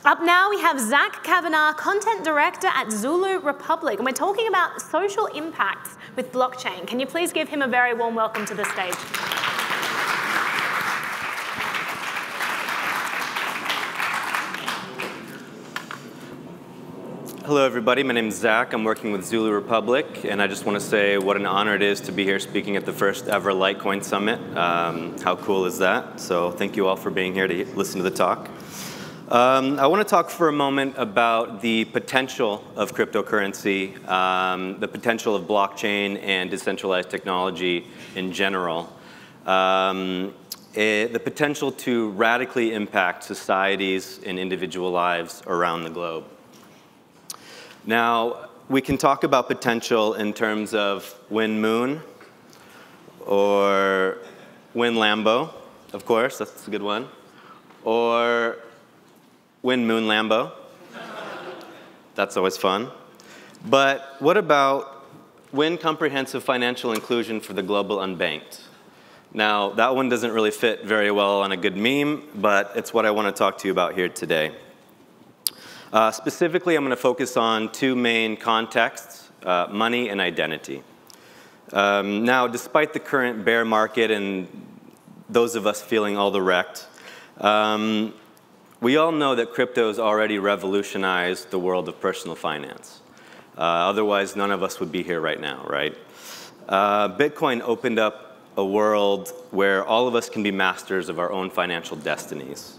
Up now, we have Zach Cavanaugh, Content Director at Zulu Republic, and we're talking about social impacts with blockchain. Can you please give him a very warm welcome to the stage? Hello, everybody. My name is Zach. I'm working with Zulu Republic, and I just want to say what an honor it is to be here speaking at the first ever Litecoin Summit. How cool is that? So thank you all for being here to listen to the talk. I want to talk for a moment about the potential of cryptocurrency, the potential of blockchain and decentralized technology in general, the potential to radically impact societies and individual lives around the globe. Now, we can talk about potential in terms of win Moon or win Lambo, of course, that's a good one, or win Moon Lambo. That's always fun. But what about win comprehensive financial inclusion for the global unbanked? Now, that one doesn't really fit very well on a good meme, but it's what I want to talk to you about here today. Specifically, I'm going to focus on two main contexts, money and identity. Now, despite the current bear market and those of us feeling all the wrecked, we all know that crypto has already revolutionized the world of personal finance. Otherwise, none of us would be here right now, right? Bitcoin opened up a world where all of us can be masters of our own financial destinies.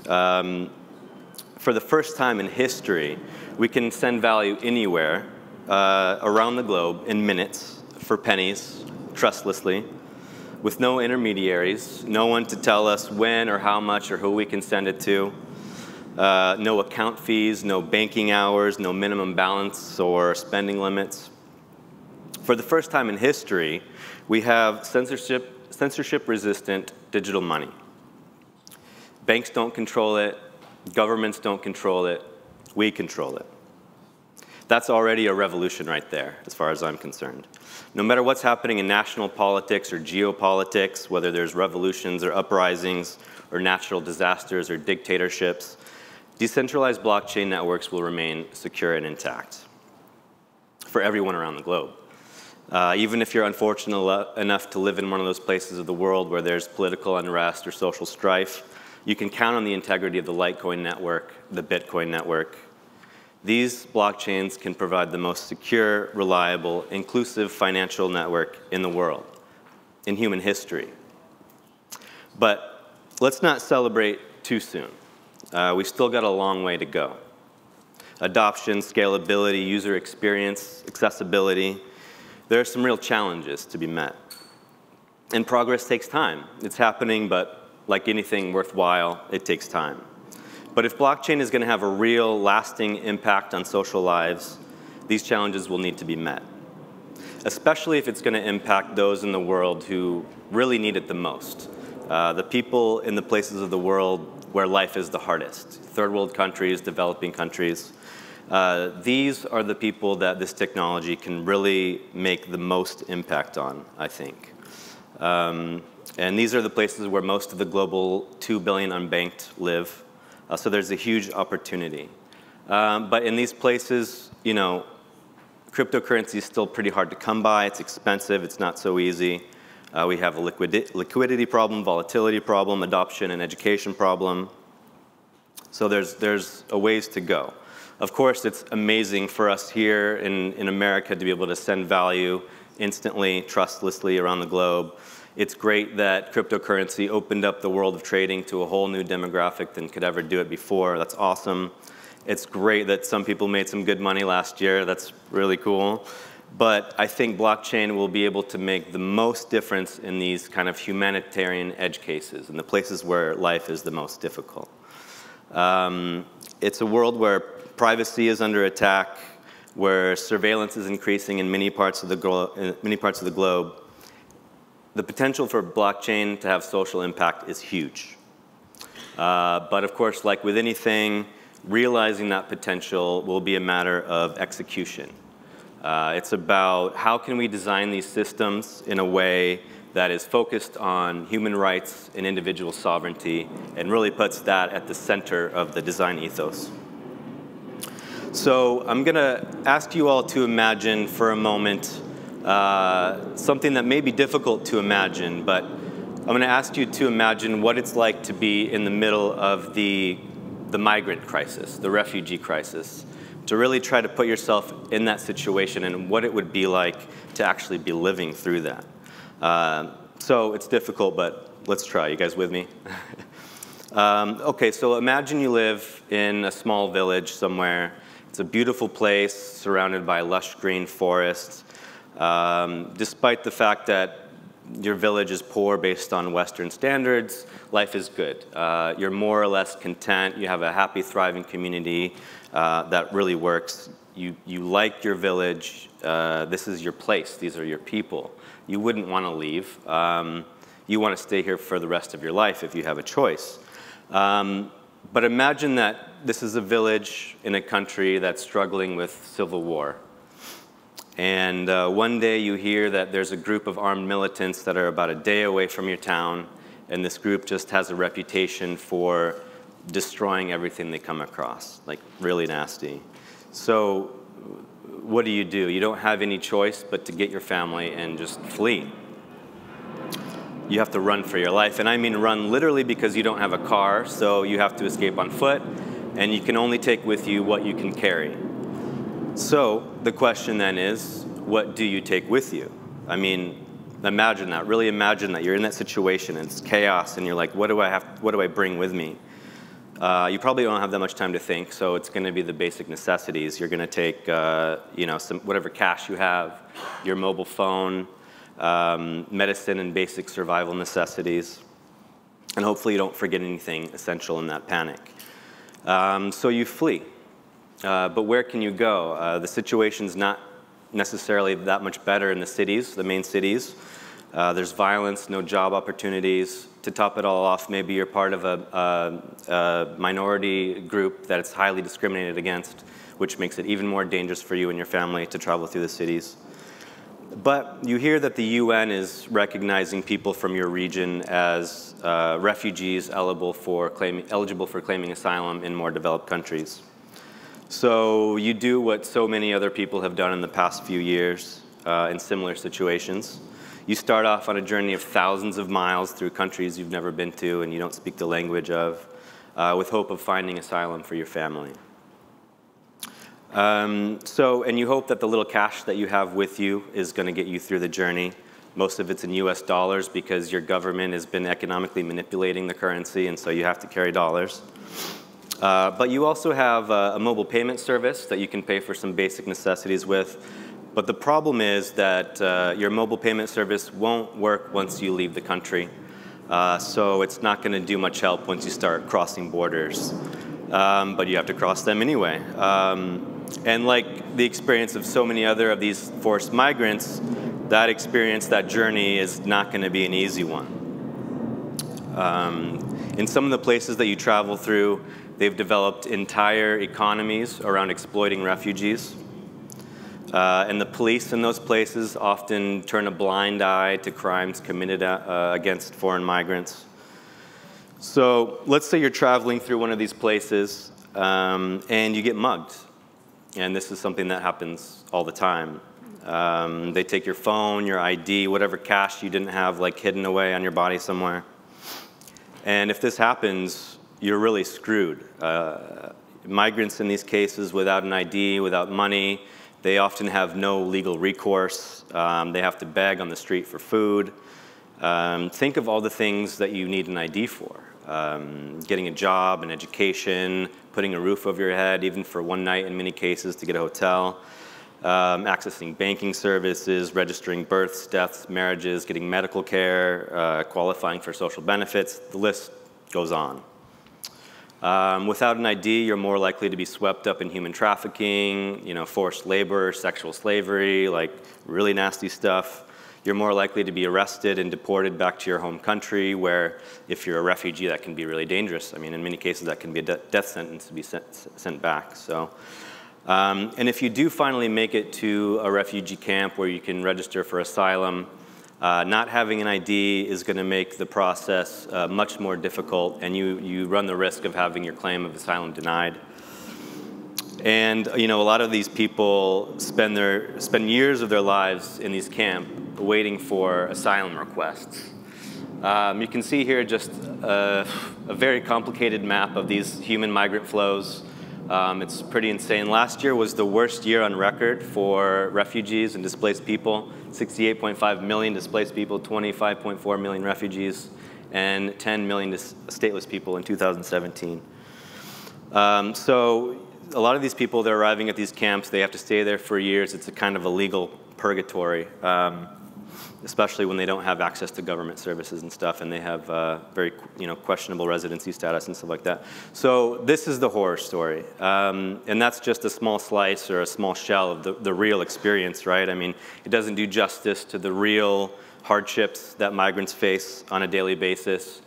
For the first time in history, we can send value anywhere around the globe in minutes for pennies, trustlessly, with no intermediaries, no one to tell us when or how much or who we can send it to, no account fees, no banking hours, no minimum balance or spending limits. For the first time in history, we have censorship-resistant digital money. Banks don't control it. Governments don't control it. We control it. That's already a revolution right there, as far as I'm concerned. No matter what's happening in national politics or geopolitics, whether there's revolutions or uprisings or natural disasters or dictatorships, decentralized blockchain networks will remain secure and intact for everyone around the globe. Even if you're unfortunate enough to live in one of those places of the world where there's political unrest or social strife, you can count on the integrity of the Litecoin network, the Bitcoin network. These blockchains can provide the most secure, reliable, inclusive financial network in the world, in human history. But let's not celebrate too soon. We still got a long way to go. Adoption, scalability, user experience, accessibility, there are some real challenges to be met. And progress takes time. It's happening, but like anything worthwhile, it takes time. But if blockchain is going to have a real, lasting impact on social lives, these challenges will need to be met, especially if it's going to impact those in the world who really need it the most, the people in the places of the world where life is the hardest, third world countries, developing countries. These are the people that this technology can really make the most impact on, I think. And these are the places where most of the global 2 billion unbanked live. So there's a huge opportunity. But in these places, you know, cryptocurrency is still pretty hard to come by. It's expensive. It's not so easy. We have a liquidity problem, volatility problem, adoption and education problem. So there's a ways to go. Of course, it's amazing for us here in America to be able to send value instantly, trustlessly around the globe. It's great that cryptocurrency opened up the world of trading to a whole new demographic than could ever do it before. That's awesome. It's great that some people made some good money last year. That's really cool. But I think blockchain will be able to make the most difference in these kind of humanitarian edge cases, in the places where life is the most difficult. It's a world where privacy is under attack, where surveillance is increasing in many parts of the globe. The potential for blockchain to have social impact is huge. But of course, like with anything, realizing that potential will be a matter of execution. It's about how can we design these systems in a way that is focused on human rights and individual sovereignty and really puts that at the center of the design ethos. So I'm going to ask you all to imagine for a moment something that may be difficult to imagine, but I'm going to ask you to imagine what it's like to be in the middle of the migrant crisis, the refugee crisis, to really try to put yourself in that situation and what it would be like to actually be living through that. So it's difficult, but let's try. You guys with me? Okay, so imagine you live in a small village somewhere. It's a beautiful place surrounded by lush green forests. Despite the fact that your village is poor based on Western standards, life is good. You're more or less content. You have a happy, thriving community that really works. You like your village. This is your place. These are your people. You wouldn't want to leave. You want to stay here for the rest of your life if you have a choice. But imagine that this is a village in a country that's struggling with civil war. And one day you hear that there's a group of armed militants that are about a day away from your town, and this group just has a reputation for destroying everything they come across, like really nasty. So what do? You don't have any choice but to get your family and just flee. You have to run for your life, and I mean run literally because you don't have a car, so you have to escape on foot, and you can only take with you what you can carry. So the question then is, what do you take with you? I mean, imagine that, really imagine that you're in that situation and it's chaos and you're like, what do I bring with me? You probably don't have that much time to think, so it's going to be the basic necessities. You're going to take, whatever cash you have, your mobile phone, medicine and basic survival necessities, and hopefully you don't forget anything essential in that panic. So you flee. But where can you go? The situation's not necessarily that much better in the cities, the main cities. There's violence, no job opportunities. To top it all off, maybe you're part of a minority group that it's highly discriminated against, which makes it even more dangerous for you and your family to travel through the cities. But you hear that the UN is recognizing people from your region as refugees eligible for claiming asylum in more developed countries. So you do what so many other people have done in the past few years in similar situations. You start off on a journey of thousands of miles through countries you've never been to and you don't speak the language of, with hope of finding asylum for your family. And you hope that the little cash that you have with you is going to get you through the journey. Most of it's in US dollars because your government has been economically manipulating the currency, and so you have to carry dollars. But you also have a mobile payment service that you can pay for some basic necessities with. But the problem is that your mobile payment service won't work once you leave the country. So it's not going to do much help once you start crossing borders. But you have to cross them anyway. And like the experience of so many other of these forced migrants, that experience, that journey is not going to be an easy one. In some of the places that you travel through, they've developed entire economies around exploiting refugees. And the police in those places often turn a blind eye to crimes committed against foreign migrants. So let's say you're traveling through one of these places and you get mugged. And this is something that happens all the time. They take your phone, your ID, whatever cash you didn't have like hidden away on your body somewhere. And if this happens, you're really screwed. Migrants in these cases without an ID, without money, they often have no legal recourse. They have to beg on the street for food. Think of all the things that you need an ID for. Getting a job, an education, putting a roof over your head, even for one night in many cases to get a hotel, accessing banking services, registering births, deaths, marriages, getting medical care, qualifying for social benefits. The list goes on. Without an ID, you're more likely to be swept up in human trafficking, forced labor, sexual slavery, like really nasty stuff. You're more likely to be arrested and deported back to your home country, where if you're a refugee, that can be really dangerous. I mean, in many cases, that can be a death sentence to be sent back. So, and if you do finally make it to a refugee camp where you can register for asylum, Not having an ID is going to make the process much more difficult, and you run the risk of having your claim of asylum denied. And a lot of these people spend years of their lives in these camps waiting for asylum requests. You can see here just a very complicated map of these human migrant flows. It's pretty insane. Last year was the worst year on record for refugees and displaced people. 68.5 million displaced people, 25.4 million refugees, and 10 million stateless people in 2017. So a lot of these people, they're arriving at these camps. They have to stay there for years. It's a kind of a legal purgatory, especially when they don't have access to government services and stuff, and they have very questionable residency status and stuff like that. So this is the horror story, and that's just a small slice or a small shell of the real experience, right? I mean, it doesn't do justice to the real hardships that migrants face on a daily basis.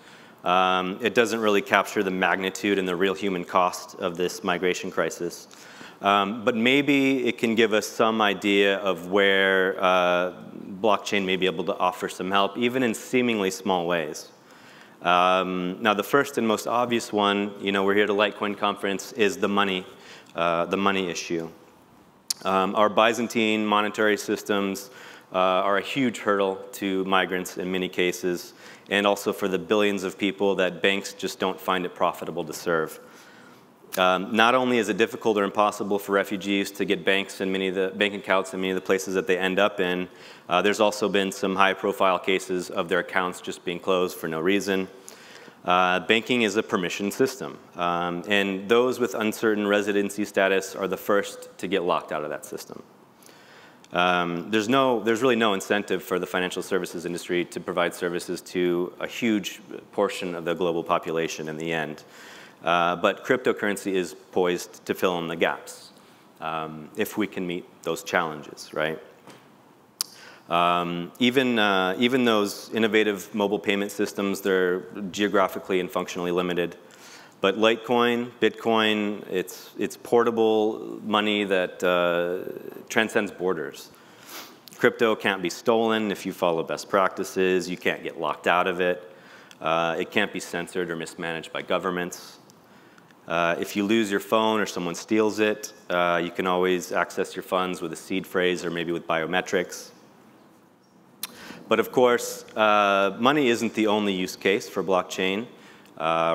It doesn't really capture the magnitude and the real human cost of this migration crisis. But maybe it can give us some idea of where blockchain may be able to offer some help, even in seemingly small ways. Now, the first and most obvious one, we're here at a Litecoin conference, is the money issue. Our Byzantine monetary systems are a huge hurdle to migrants in many cases, and also for the billions of people that banks just don't find it profitable to serve. Not only is it difficult or impossible for refugees to get bank accounts in many of the places that they end up in, there's also been some high-profile cases of their accounts just being closed for no reason. Banking is a permission system, and those with uncertain residency status are the first to get locked out of that system. There's really no incentive for the financial services industry to provide services to a huge portion of the global population in the end. But cryptocurrency is poised to fill in the gaps if we can meet those challenges, right? Even those innovative mobile payment systems, they're geographically and functionally limited. But Litecoin, Bitcoin, it's portable money that transcends borders. Crypto can't be stolen if you follow best practices. You can't get locked out of it. It can't be censored or mismanaged by governments. If you lose your phone or someone steals it, you can always access your funds with a seed phrase or maybe with biometrics. But of course, money isn't the only use case for blockchain.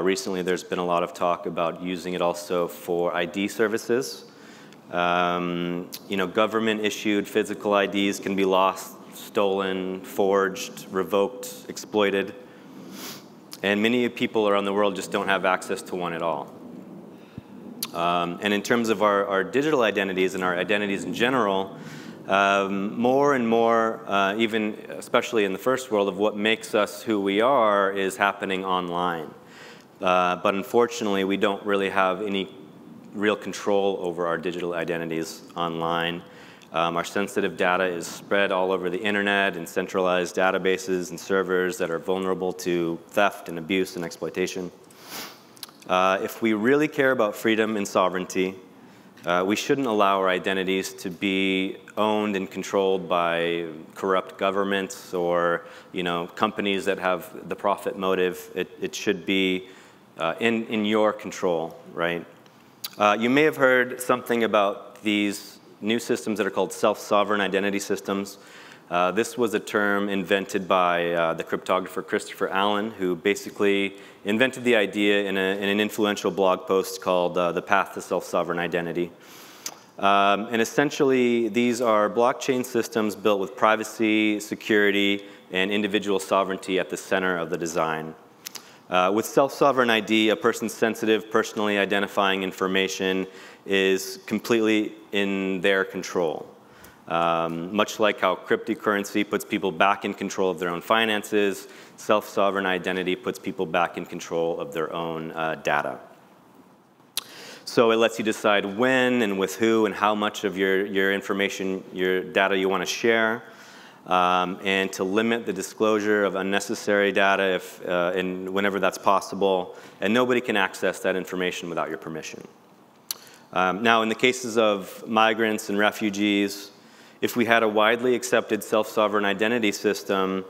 Recently, there's been a lot of talk about using it also for ID services. Government-issued physical IDs can be lost, stolen, forged, revoked, exploited. And many people around the world just don't have access to one at all. And in terms of our digital identities and our identities in general, more and more, even especially in the first world, of what makes us who we are is happening online. But unfortunately, we don't really have any real control over our digital identities online. Our sensitive data is spread all over the internet in centralized databases and servers that are vulnerable to theft and abuse and exploitation. If we really care about freedom and sovereignty, we shouldn't allow our identities to be owned and controlled by corrupt governments or companies that have the profit motive. It should be in your control, right? You may have heard something about these new systems that are called self-sovereign identity systems. This was a term invented by the cryptographer Christopher Allen, who basically invented the idea in an influential blog post called The Path to Self-Sovereign Identity. And essentially, these are blockchain systems built with privacy, security, and individual sovereignty at the center of the design. With self-sovereign ID, a person's sensitive, personally identifying information is completely in their control. Much like how cryptocurrency puts people back in control of their own finances, self-sovereign identity puts people back in control of their own data. So it lets you decide when and with who and how much of your information, your data you want to share, and to limit the disclosure of unnecessary data whenever that's possible, and nobody can access that information without your permission. Now, in the cases of migrants and refugees, If we had a widely accepted self-sovereign identity system,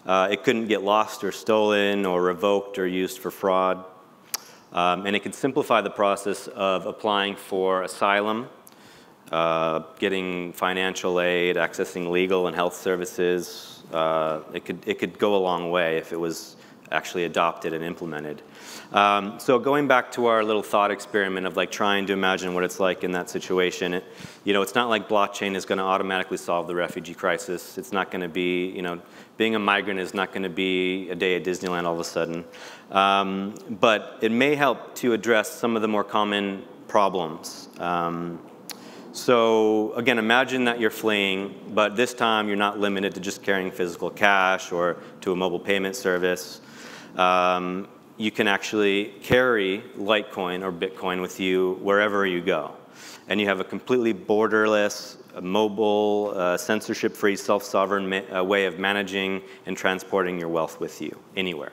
it couldn't get lost or stolen or revoked or used for fraud. And it could simplify the process of applying for asylum, getting financial aid, accessing legal and health services. It could go a long way if it was actually adopted and implemented. So going back to our little thought experiment of like trying to imagine what it's like in that situation, it's not like blockchain is going to automatically solve the refugee crisis. It's not going to be, being a migrant is not going to be a day at Disneyland all of a sudden. But it may help to address some of the more common problems. So again, imagine that you're fleeing, but this time you're not limited to just carrying physical cash or to a mobile payment service. You can actually carry Litecoin or Bitcoin with you wherever you go. And you have a completely borderless, mobile, censorship-free, self-sovereign way of managing and transporting your wealth with you anywhere.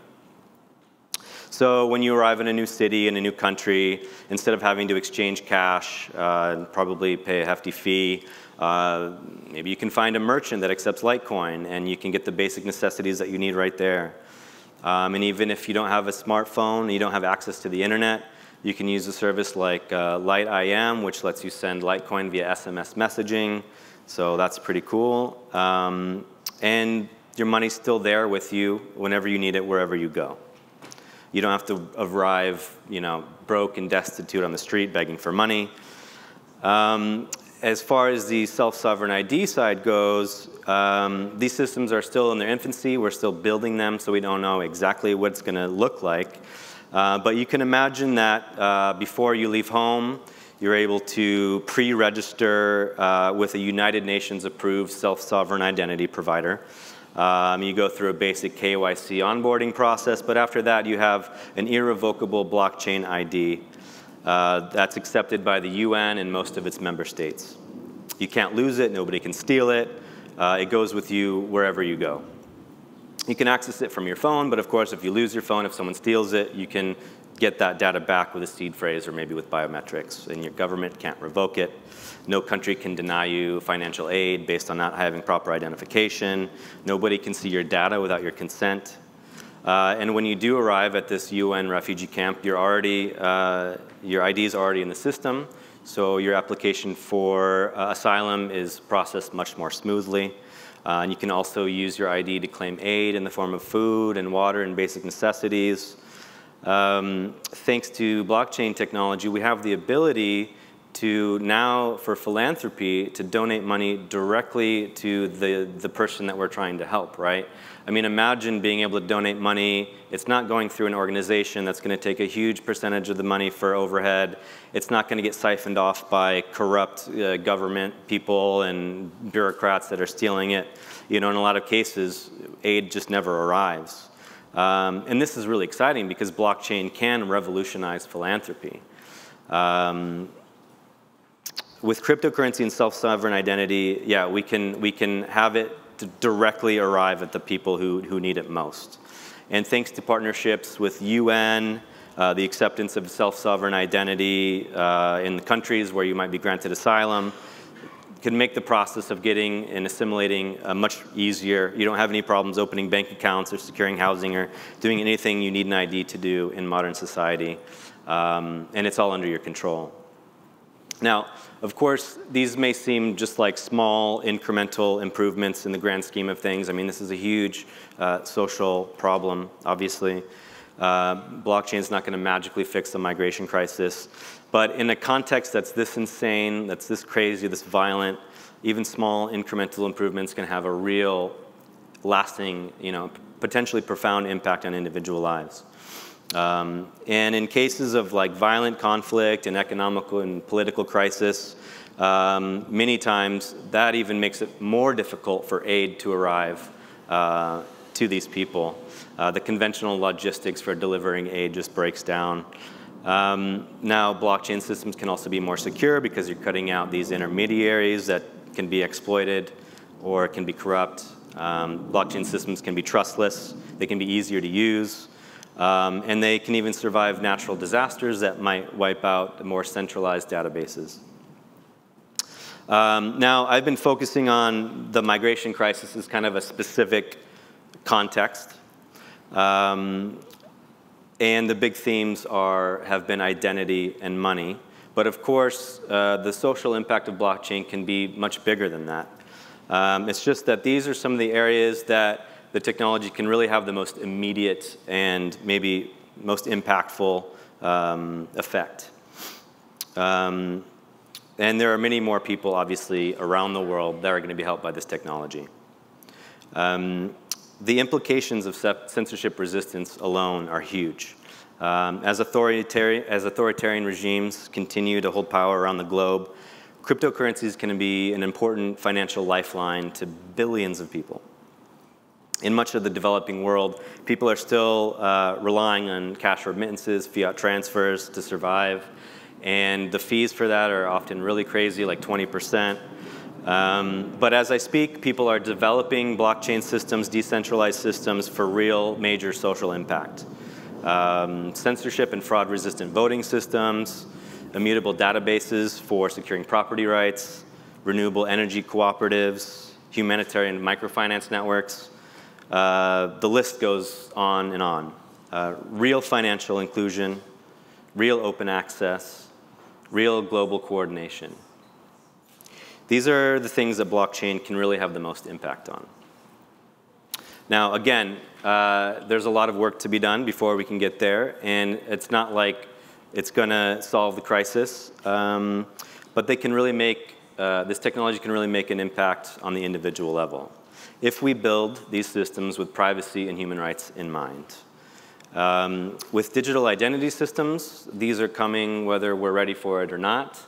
So when you arrive in a new city, in a new country, instead of having to exchange cash and probably pay a hefty fee, maybe you can find a merchant that accepts Litecoin and you can get the basic necessities that you need right there. And even if you don't have a smartphone, you don't have access to the internet, you can use a service like LiteIM, which lets you send Litecoin via SMS messaging. So that's pretty cool. And your money's still there with you whenever you need it, wherever you go. You don't have to arrive, broke and destitute on the street begging for money. As far as the self-sovereign ID side goes, these systems are still in their infancy. We're still building them, so we don't know exactly what it's going to look like. But you can imagine that before you leave home, you're able to pre-register with a United Nations approved self-sovereign identity provider. You go through a basic KYC onboarding process, but after that you have an irrevocable blockchain ID that's accepted by the UN and most of its member states. You can't lose it, nobody can steal it. It goes with you wherever you go. You can access it from your phone, but of course if you lose your phone, if someone steals it, you can get that data back with a seed phrase or maybe with biometrics, and your government can't revoke it. No country can deny you financial aid based on not having proper identification. Nobody can see your data without your consent. And when you do arrive at this UN refugee camp, your ID is already in the system, so your application for asylum is processed much more smoothly. And you can also use your ID to claim aid in the form of food and water and basic necessities. Thanks to blockchain technology, we have the ability to now, for philanthropy, to donate money directly to the person that we're trying to help, right? I mean, imagine being able to donate money. It's not going through an organization that's going to take a huge percentage of the money for overhead. It's not going to get siphoned off by corrupt government people and bureaucrats that are stealing it. In a lot of cases, aid just never arrives. And this is really exciting because blockchain can revolutionize philanthropy. With cryptocurrency and self-sovereign identity, yeah, we can have it to directly arrive at the people who need it most. And thanks to partnerships with UN, the acceptance of self-sovereign identity in the countries where you might be granted asylum, can make the process of getting and assimilating much easier. You don't have any problems opening bank accounts or securing housing or doing anything you need an ID to do in modern society. And it's all under your control. Now, of course, these may seem just like small incremental improvements in the grand scheme of things. I mean, this is a huge social problem, obviously. Blockchain is not going to magically fix the migration crisis. But in a context that's this insane, that's this crazy, this violent, even small incremental improvements can have a real lasting, potentially profound impact on individual lives. And in cases of like violent conflict and economical and political crisis, many times that even makes it more difficult for aid to arrive to these people. The conventional logistics for delivering aid just breaks down. Now blockchain systems can also be more secure because you're cutting out these intermediaries that can be exploited or can be corrupt. Blockchain systems can be trustless. They can be easier to use. And they can even survive natural disasters that might wipe out more centralized databases. Now, I've been focusing on the migration crisis as kind of a specific context. And the big themes have been identity and money. But of course, the social impact of blockchain can be much bigger than that. It's just that these are some of the areas that the technology can really have the most immediate and maybe most impactful effect. And there are many more people, obviously, around the world that are going to be helped by this technology. The implications of censorship resistance alone are huge. As authoritarian regimes continue to hold power around the globe, cryptocurrencies can be an important financial lifeline to billions of people. In much of the developing world, people are still relying on cash remittances, fiat transfers to survive, and the fees for that are often really crazy, like 20%. But as I speak, people are developing blockchain systems, decentralized systems for real major social impact. Censorship and fraud-resistant voting systems, immutable databases for securing property rights, renewable energy cooperatives, humanitarian microfinance networks. The list goes on and on. Real financial inclusion, real open access, real global coordination. These are the things that blockchain can really have the most impact on. Now, again, there's a lot of work to be done before we can get there, and it's not like it's going to solve the crisis, but they can really make, this technology can really make an impact on the individual level if we build these systems with privacy and human rights in mind. With digital identity systems, these are coming whether we're ready for it or not.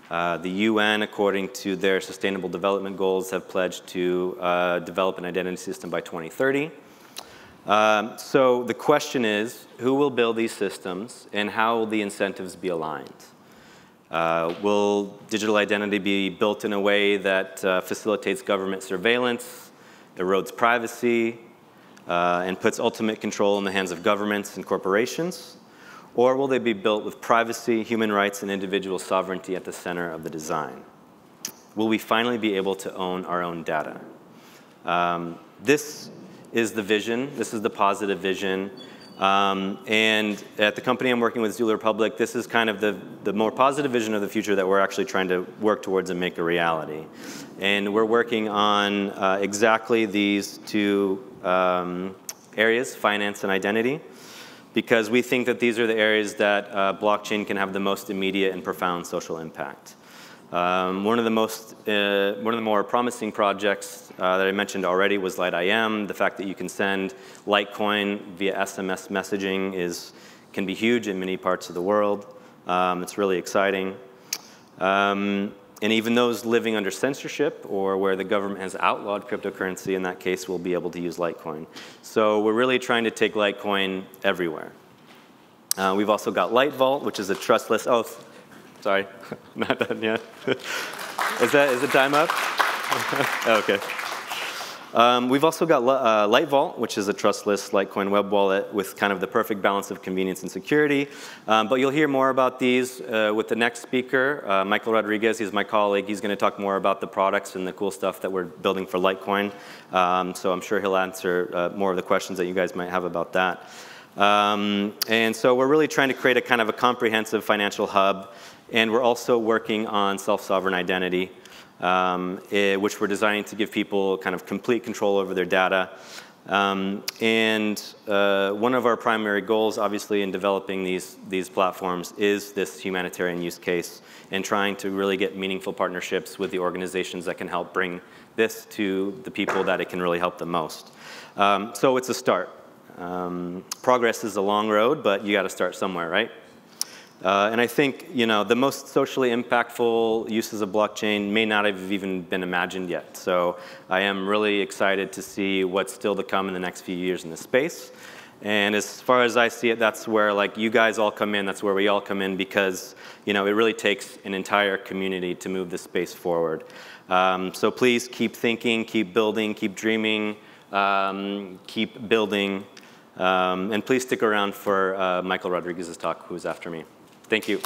The UN, according to their Sustainable Development Goals, have pledged to develop an identity system by 2030. So the question is, who will build these systems and how will the incentives be aligned? Will digital identity be built in a way that facilitates government surveillance, erodes privacy, and puts ultimate control in the hands of governments and corporations? Or will they be built with privacy, human rights, and individual sovereignty at the center of the design? Will we finally be able to own our own data? This is the vision. This is the positive vision. And at the company I'm working with, Zulu Republic, this is kind of the more positive vision of the future that we're actually trying to work towards and make a reality. And we're working on exactly these two areas, finance and identity, because we think that these are the areas that blockchain can have the most immediate and profound social impact. One of the more promising projects that I mentioned already was LiteIM. The fact that you can send Litecoin via SMS messaging can be huge in many parts of the world. It's really exciting. And even those living under censorship or where the government has outlawed cryptocurrency, in that case, will be able to use Litecoin. So we're really trying to take Litecoin everywhere. We've also got LiteVault, which is a trustless, oh, sorry, not done yet. Is the time up? Okay. We've also got LiteVault, which is a trustless Litecoin web wallet with kind of the perfect balance of convenience and security. But you'll hear more about these with the next speaker, Michael Rodriguez. He's my colleague. He's going to talk more about the products and the cool stuff that we're building for Litecoin. So I'm sure he'll answer more of the questions that you guys might have about that. And so we're really trying to create a kind of a comprehensive financial hub. And we're also working on self-sovereign identity, which we're designing to give people kind of complete control over their data. And one of our primary goals, obviously, in developing these platforms is this humanitarian use case and trying to really get meaningful partnerships with the organizations that can help bring this to the people that it can really help the most. So it's a start. Progress is a long road, but you got to start somewhere, right? And I think, the most socially impactful uses of blockchain may not have even been imagined yet. So I am really excited to see what's still to come in the next few years in this space. And as far as I see it, that's where you guys all come in. That's where we all come in because, it really takes an entire community to move this space forward. So please keep thinking, keep building, keep dreaming, keep building. And please stick around for Michael Rodriguez's talk, who's after me. Thank you.